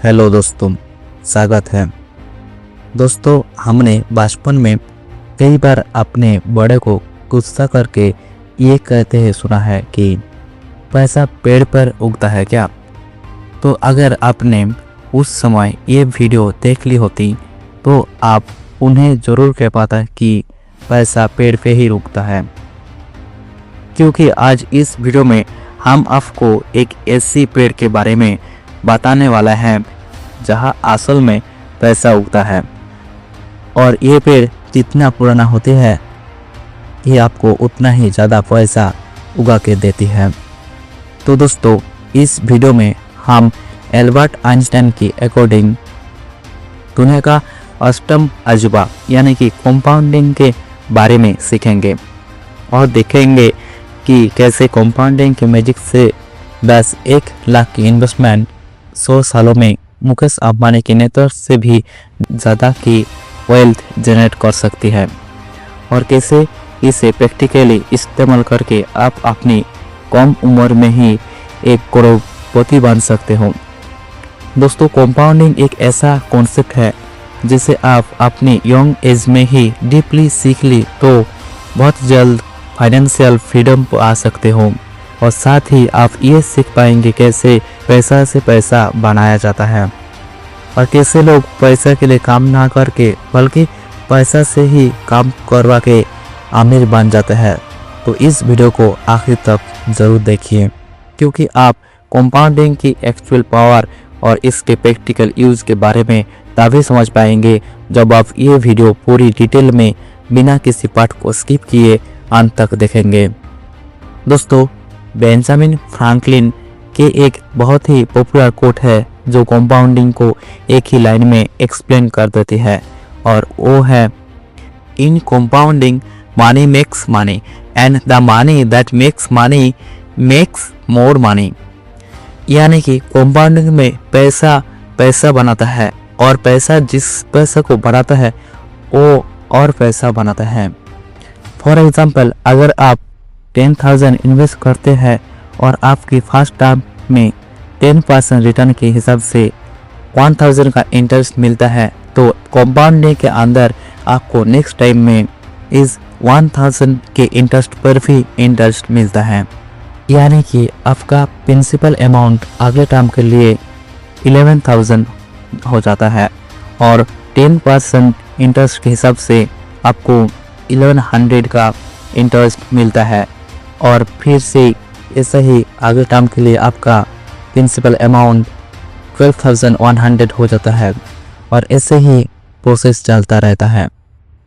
Hello दोस्तों, स्वागत है। दोस्तों, हमने बचपन में कई बार अपने बड़े को गुस्सा करके ये कहते हैं सुना है कि पैसा पेड़ पर उगता है क्या। तो अगर आपने उस समय ये वीडियो देख ली होती तो आप उन्हें ज़रूर कह पाता कि पैसा पेड़ पे ही उगता है। क्योंकि आज इस वीडियो में हम आपको एक ऐसी पेड़ के बारे में बताने वाला है जहां असल में पैसा उगता है, और ये पेड़ जितना पुराना होते हैं ये आपको उतना ही ज़्यादा पैसा उगा के देती है। तो दोस्तों, इस वीडियो में हम एल्बर्ट आइंस्टाइन की अकॉर्डिंग दुनिया का अष्टम अजूबा यानी कि कंपाउंडिंग के बारे में सीखेंगे और देखेंगे कि कैसे कंपाउंडिंग के मैजिक से 1 लाख की इन्वेस्टमेंट 100 सालों में मुकेश अंबानी के नेतृत्व से भी ज़्यादा की वेल्थ जनरेट कर सकती है, और कैसे इसे प्रैक्टिकली इस्तेमाल करके आप अपनी कम उम्र में ही एक करोड़पति बन सकते हो। दोस्तों, कंपाउंडिंग एक ऐसा कॉन्सेप्ट है जिसे आप अपनी यंग एज में ही डीपली सीख ली तो बहुत जल्द फाइनेंशियल फ्रीडम पर आ सकते हो, और साथ ही आप ये सीख पाएंगे कैसे पैसा से पैसा बनाया जाता है और कैसे लोग पैसा के लिए काम ना करके बल्कि पैसा से ही काम करवा के अमीर बन जाते हैं। तो इस वीडियो को आखिर तक ज़रूर देखिए, क्योंकि आप कंपाउंडिंग की एक्चुअल पावर और इसके प्रैक्टिकल यूज़ के बारे में तभी समझ पाएंगे जब आप ये वीडियो पूरी डिटेल में बिना किसी पार्ट को स्किप किए अंत तक देखेंगे। दोस्तों, बेंजामिन फ्रैंकलिन के एक बहुत ही पॉपुलर कोट है जो कंपाउंडिंग को एक ही लाइन में एक्सप्लेन कर देती है, और वो है in compounding money makes money and the money that makes money makes more money. यानी कि कंपाउंडिंग में पैसा पैसा बनाता है और पैसा जिस पैसा को बनाता है वो और पैसा बनाता है। फॉर एग्जाम्पल, अगर आप 10,000 इन्वेस्ट करते हैं और आपकी फर्स्ट टर्म में 10% रिटर्न के हिसाब से 1000 का इंटरेस्ट मिलता है, तो कंपाउंडिंग के अंदर आपको नेक्स्ट टाइम में इस 1000 के इंटरेस्ट पर भी इंटरेस्ट मिलता है। यानी कि आपका प्रिंसिपल अमाउंट अगले टर्म के लिए 11,000 हो जाता है, और 10% इंटरेस्ट के हिसाब से आपको 1100 का इंटरेस्ट मिलता है, और फिर से ऐसा ही अगले टर्म के लिए आपका प्रिंसिपल अमाउंट 12,100 हो जाता है, और ऐसे ही प्रोसेस चलता रहता है।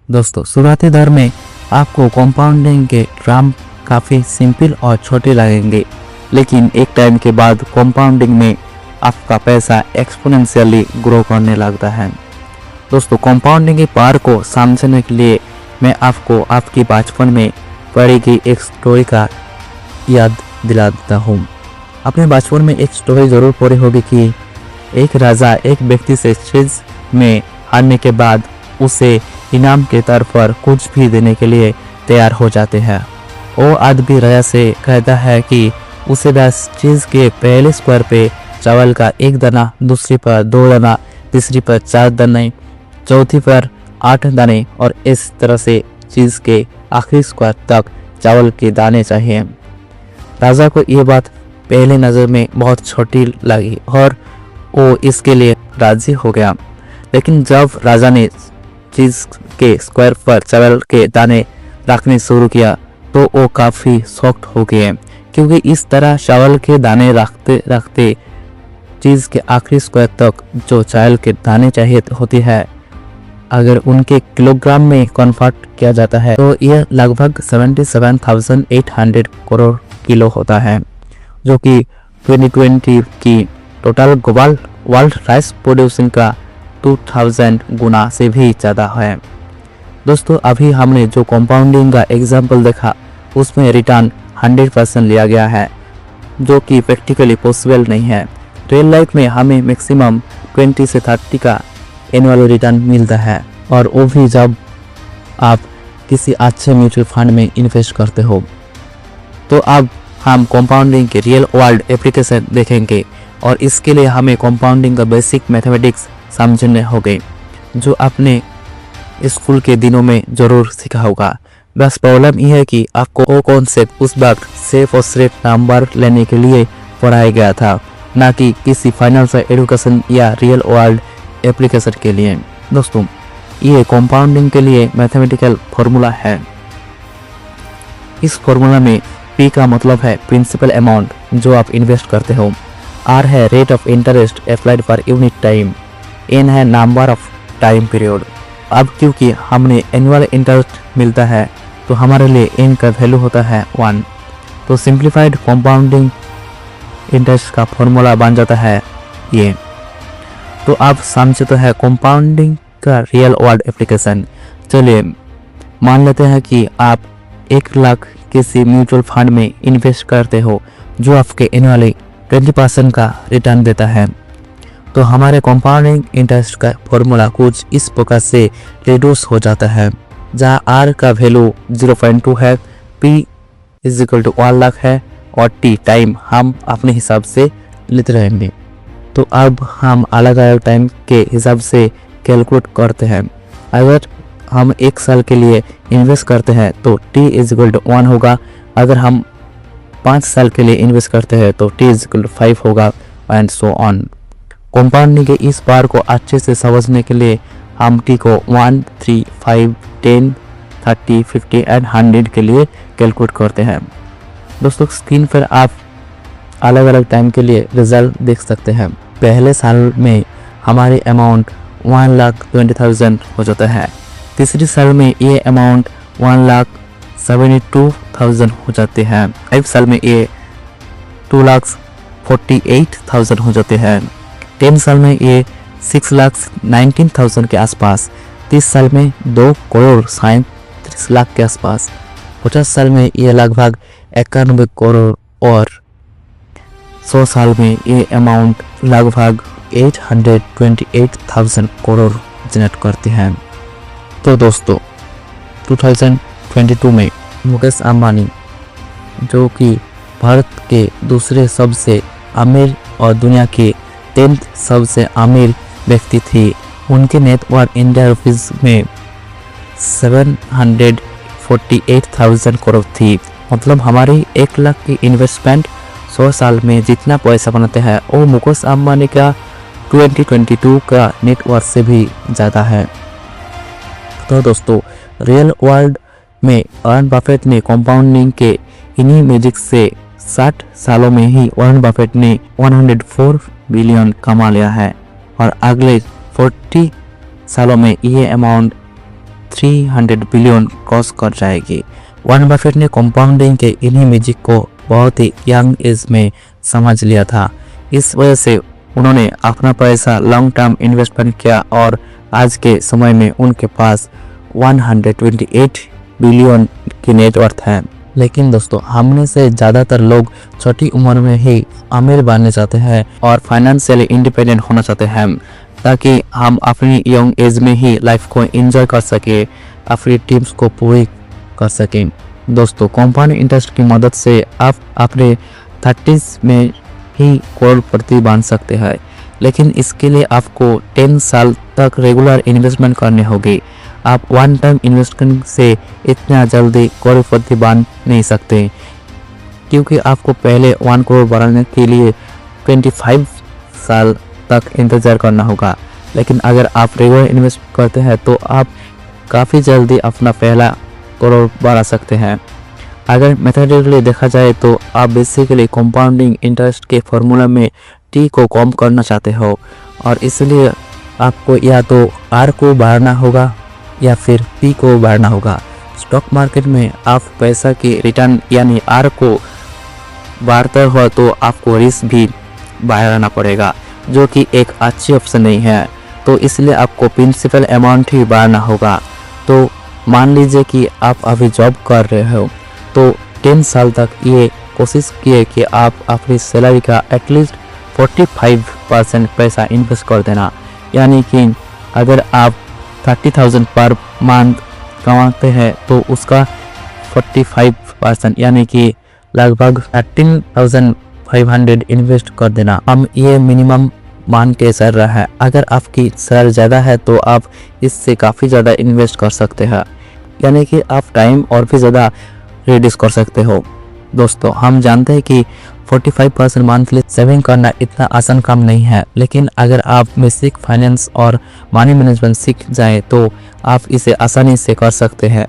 दोस्तों, शुरुआती दौर में आपको कंपाउंडिंग के टर्म काफ़ी सिंपल और छोटे लगेंगे, लेकिन एक टाइम के बाद कंपाउंडिंग में आपका पैसा एक्सपोनेंशियली ग्रो करने लगता है। दोस्तों, कंपाउंडिंग की पावर को समझने के लिए मैं आपको आपकी बचपन में पढ़ी गई एक स्टोरी का याद दिला देता हूँ। अपने बचपन में एक स्टोरी ज़रूर पढ़ी होगी कि एक राजा एक व्यक्ति से चीज़ में हारने के बाद उसे इनाम के तौर पर कुछ भी देने के लिए तैयार हो जाते हैं। वो आदमी राजा से कहता है कि उसे 10 चीज़ के पहले स्क्वायर पे चावल का 1 दाना, दूसरी पर 2 दाना, तीसरी पर 4 दाने, चौथी पर 8 दाने, और इस तरह से चीज़ के आखिरी स्क्वायर तक चावल के दाने चाहिए। राजा को ये बात पहले नज़र में बहुत छोटी लगी और वो इसके लिए राजी हो गया, लेकिन जब राजा ने चीज़ के स्क्वायर पर चावल के दाने रखने शुरू किया तो वो काफ़ी शॉक्ड हो गए, क्योंकि इस तरह चावल के दाने रखते रखते चीज़ के आखिरी स्क्वायर तक जो चावल के दाने चाहिए होती है, अगर उनके किलोग्राम में कन्वर्ट किया जाता है तो यह लगभग 77,800 करोड़ किलो होता है, जो कि 2020 की total global world rice producing का 2000 गुना से भी ज़्यादा है। दोस्तों, अभी हमने जो कंपाउंडिंग का एग्जाम्पल देखा उसमें रिटर्न 100% लिया गया है, जो कि प्रैक्टिकली पॉसिबल नहीं है। रियल लाइफ में हमें मैक्सिमम 20 से 30 का एनुअल रिटर्न मिलता है, और वो भी जब आप किसी अच्छे म्यूचुअल फंड में इन्वेस्ट करते हो। तो अब हम कंपाउंडिंग के रियल वर्ल्ड एप्लीकेशन देखेंगे और इसके लिए हमें कंपाउंडिंग का बेसिक मैथमेटिक्स समझने होंगे जो आपने स्कूल के दिनों में ज़रूर सीखा होगा। बस प्रॉब्लम यह है कि आपको वो कॉन्सेप्ट उस वक्त सिर्फ और सिर्फ नंबर लेने के लिए पढ़ाया गया था, ना कि किसी फाइनेंशियल एजुकेशन या रियल वर्ल्ड एप्लीकेशन के लिए। दोस्तों, ये कंपाउंडिंग के लिए मैथमेटिकल फॉर्मूला है। इस फॉर्मूला में P का मतलब है प्रिंसिपल अमाउंट जो आप इन्वेस्ट करते हो, R है rate of interest applied per unit time, N है नंबर ऑफ टाइम पीरियड। अब क्योंकि हमने एनुअल इंटरेस्ट मिलता है तो हमारे लिए N का वैल्यू होता है 1। तो सिंप्लीफाइड कंपाउंडिंग इंटरेस्ट का फॉर्मूला बन जाता है ये। तो आप समझते हैं कंपाउंडिंग का रियल वर्ल्ड एप्लीकेशन। चलिए मान लेते हैं कि आप 1 लाख किसी म्यूचुअल फंड में इन्वेस्ट करते हो जो आपके एनुअली 20% का रिटर्न देता है। तो हमारे कंपाउंडिंग इंटरेस्ट का फॉर्मूला कुछ इस प्रकार से रिड्यूस हो जाता है, जहाँ R का वैल्यू 0.2 है, P = 1 लाख है और T टाइम हम अपने हिसाब से लेते रहेंगे। तो अब हम अलग अलग टाइम के हिसाब से कैलकुलेट करते हैं। अगर हम 1 साल के लिए इन्वेस्ट करते हैं तो T = 1 होगा। अगर हम 5 साल के लिए इन्वेस्ट करते हैं तो T = 5 होगा एंड सो ऑन। कंपाउंडिंग के इस बार को अच्छे से समझने के लिए हम T को 1, 3, 5, 10, 30, 50 एंड 100 के लिए कैलकुलेट करते हैं। दोस्तों, स्क्रीन पर आप अलग अलग टाइम के लिए रिजल्ट देख सकते हैं। पहले साल में हमारी अमाउंट 1,20,000 हो जाता है। तीसरे साल में ये अमाउंट 1,72,000 हो जाते हैं। 5 साल में ये 2,48,000 हो जाते हैं। 10 साल में ये 6,19,000 के आसपास। 30 साल में 2,37,00,000 के आसपास। 50 साल में ये लगभग 91 करोड़ और 100 साल में ये अमाउंट लगभग 828,000 करोड़ जनरेट करते हैं। तो दोस्तों, 2022 में मुकेश अंबानी जो कि भारत के दूसरे सबसे अमीर और दुनिया के 10th सबसे अमीर व्यक्ति थी, उनकी नेटवर्थ इंडिया रुपीज़ में 748,000 करोड़ थी। मतलब हमारी 1 लाख की इन्वेस्टमेंट 100 साल में जितना पैसा बनाते हैं वो मुकेश अंबानी का 2022 का नेटवर्थ से भी ज़्यादा है। तो दोस्तों, रियल वर्ल्ड में वॉरेन बफेट ने कंपाउंडिंग के इन्हीं मैजिक से 60 सालों में ही वॉरेन बफेट ने 104 बिलियन कमा लिया है और अगले 40 सालों में ये अमाउंट 300 बिलियन क्रॉस कर जाएगी। वॉरेन बफेट ने कंपाउंडिंग के इन्हीं मैजिक को बहुत ही यंग एज में समझ लिया था। इस वजह से उन्होंने अपना पैसा लॉन्ग टर्म इन्वेस्टमेंट किया और आज के समय में उनके पास 128 बिलियन की नेटवर्थ है। लेकिन दोस्तों, हमने से ज़्यादातर लोग छोटी उम्र में ही अमीर बनना चाहते हैं और फाइनेंशियली इंडिपेंडेंट होना चाहते हैं ताकि हम अपनी यंग एज में ही लाइफ को एंजॉय कर सके, अपनी ड्रीम्स को पूरी कर सकें। दोस्तों, कंपाउंड इंटरेस्ट की मदद से आप अपने 30s में ही करोड़पति बन सकते हैं, लेकिन इसके लिए आपको 10 साल तक रेगुलर इन्वेस्टमेंट करनी होगी। आप वन टाइम इन्वेस्टमेंट से इतना जल्दी करोड़पति बन नहीं सकते, क्योंकि आपको पहले 1 करोड़ बनाने के लिए 25 साल तक इंतज़ार करना होगा। लेकिन अगर आप रेगुलर इन्वेस्ट करते हैं तो आप काफ़ी जल्दी अपना पहला करोड़ बना सकते हैं। अगर मैथमेटिकली देखा जाए तो आप बेसिकली कंपाउंडिंग इंटरेस्ट के फॉर्मूला में T को कम करना चाहते हो और इसलिए आपको या तो R को बढ़ाना होगा या फिर P को बढ़ाना होगा। स्टॉक मार्केट में आप पैसा की रिटर्न यानी R को बढ़ाते हो तो आपको रिस्क भी बढ़ाना पड़ेगा, जो कि एक अच्छी ऑप्शन नहीं है। तो इसलिए आपको प्रिंसिपल अमाउंट ही बढ़ाना होगा। तो मान लीजिए कि आप अभी जॉब कर रहे हो तो 10 साल तक ये कोशिश किए कि आप अपनी सैलरी का एटलीस्ट 45% पैसा इन्वेस्ट कर देना। यानी कि अगर आप 30,000 पर मंथ कमाते हैं तो उसका 45% यानी कि लगभग 13,000 500 इन्वेस्ट कर देना। हम ये मिनिमम मान के चल रहा है। अगर आपकी सैलरी ज़्यादा है तो आप इससे काफ़ी ज़्यादा इन्वेस्ट कर सकते हैं, यानी कि आप टाइम और भी ज़्यादा रिड्यूस कर सकते हो। दोस्तों, हम जानते हैं कि 45% मंथली सेविंग करना इतना आसान काम नहीं है, लेकिन अगर आप बेसिक फाइनेंस और मनी मैनेजमेंट सीख जाएं तो आप इसे आसानी से कर सकते हैं।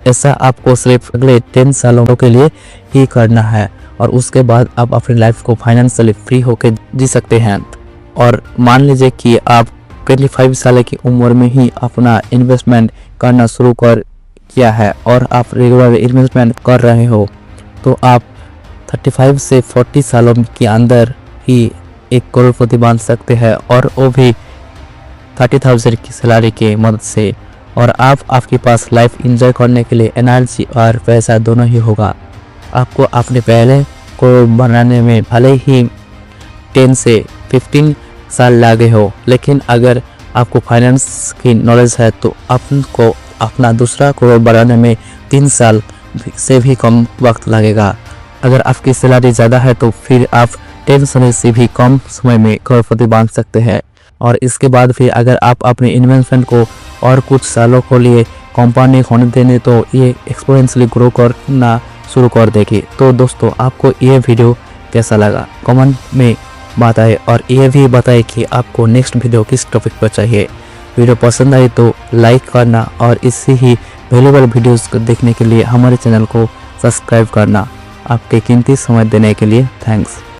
ऐसा आपको सिर्फ अगले 10 सालों के लिए ही करना है और उसके बाद आप अपनी लाइफ को फाइनेंशियली फ्री होकर जी सकते हैं। और मान लीजिए कि आप 25 साल की उम्र में ही अपना इन्वेस्टमेंट करना शुरू कर किया है और आप रेगुलर इन्वेस्टमेंट कर रहे हो, तो आप 35 से 40 सालों के अंदर ही 1 करोड़पति बन सकते हैं, और वो भी 30,000 की सैलरी की मदद से। और आपके पास लाइफ एंजॉय करने के लिए एनर्जी और पैसा दोनों ही होगा। आपको अपने पहले को बनाने में भले ही 10 से 15 साल लगे हो, लेकिन अगर आपको फाइनेंस की नॉलेज है तो आपको अपना दूसरा करोड़ बनाने में 3 साल से भी कम वक्त लगेगा। अगर आपकी सैलरी ज़्यादा है तो फिर आप 10 साल से भी कम समय में करोड़पति बन सकते हैं। और इसके बाद फिर अगर आप अपने इन्वेस्टमेंट को और कुछ सालों के लिए कंपाउंडिंग होने देने तो ये एक्सपोनेंशियली ग्रो करना शुरू कर देगी। तो दोस्तों, आपको ये वीडियो कैसा लगा कमेंट में बताएं, और ये भी बताएं कि आपको नेक्स्ट वीडियो किस टॉपिक पर चाहिए। वीडियो पसंद आई तो लाइक करना और इसी ही वैल्यूएबल वीडियोस को देखने के लिए हमारे चैनल को सब्सक्राइब करना। आपके कीमती समय देने के लिए थैंक्स।